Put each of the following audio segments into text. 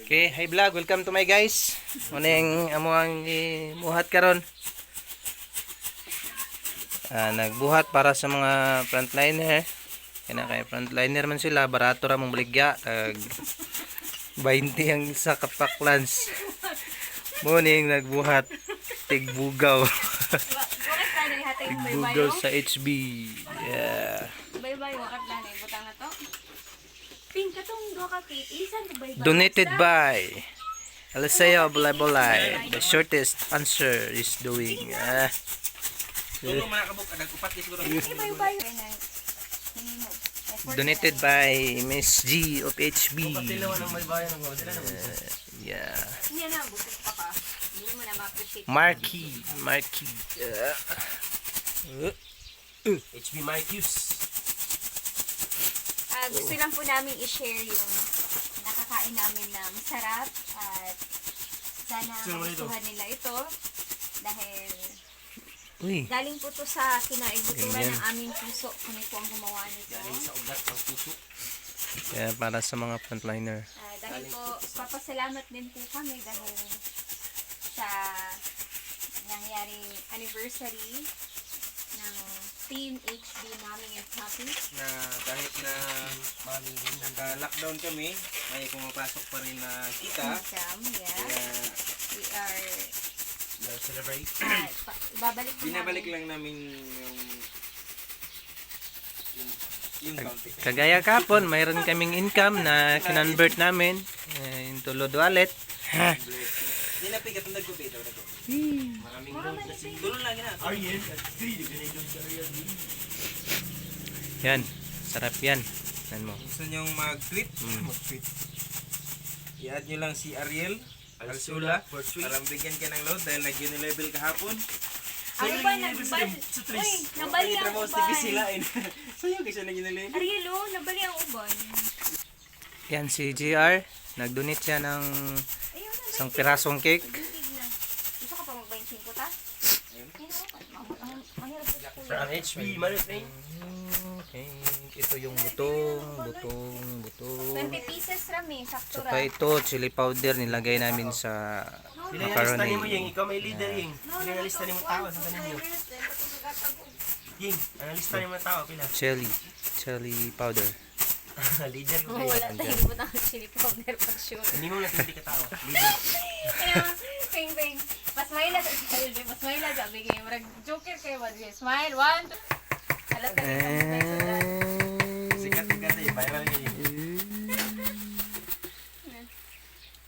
Okay, hi vlog, welcome to my guys. Muning amuang imuhat karon. Nagbuhat para sa mga frontliner. Kaya kay frontliner man sila, barato ra mong baligya. 20 ang isa kapaklans. Muning nagbuhat tigbugaw. Tigbugaw sa HB. Yeah. Bye-bye, wakat lang eh. Butang na to. Pink katong do ka cake. Ilisan to bye-bye. Donated by Aliseo Bulay. The shortest answer is doing. Tulong man nakabuk adag upat siguro. Bye-bye. Donated by Miss G of HB. Yeah. Hindi na, busog pa ka. Hindi mo na ma-appreciate. Marky. HB Marcus. Gusto lang po namin i-share yung nakakain namin na masarap at sana magustuhan nila ito dahil Uy. galing po to sa kinaibuturan ng aming puso. Kami po ang gumawa nito. Galing sa ugat ng puso. Yeah, para sa mga frontliner. Dahil po, papasalamat din po kami dahil sa nangyaring anniversary ng Team HB Mommy and Papi. Na kahit na naka-lockdown kami, may pumapasok pa rin na kita. Income, yeah. Kaya We are celebrate. babalik po Binabalik namin. lang namin yung county. Kagaya kapon, mayroon kaming income na kinonvert namin into Lord Wallet. Hindi na pigat ang nagkupito. Maraming load na tulong lang na. Ariel. Yan, sarap yan. Yan mo. Gusto nyong mag-tweet? Mag-tweet. I-add nyo lang si Ariel Alsula para bigyan ka ng load dahil nag-unilevel kahapon. Ang uban, nagbal. Uy, nabali ang uban. Sa'yo kasi nag-unilevel. Ariel, oh, nabali ang uban. Yan si GR. Nag-donate siya ng Ayun na, isang pirasong cake. big na. Gusto ka pa mag-25 ko ta? Ayun, mahirap sa school. From HB, Manufacturing. Okay. Ito yung butong. 20 pieces rami, sakto Saka ra. ito, chili powder nilagay namin sa Pinalista macaroni. mo yung ikaw may leader yung. Pinalista mo tao sa kanino. Yung, analista mo tao pila. Chili powder. Leader mo Oh, kayo. wala tayong butang chili powder pag sure. Hindi mo natin ka tao. Leader. Ping. Mas mahila sa smile, mas mahila sa bigay. Marag joker kayo ba? Smile, 1, 2. Halata na yung Sikat ka tayo. Viral ka yun.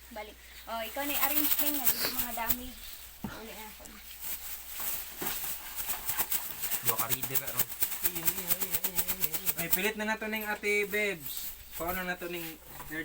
balik. Oh, ikaw na i-arrange lang na dito mga damage. Uli na ako. Dua ka reader na ron. Ay, pilit na nato ning ate Bebs. Paano nato ning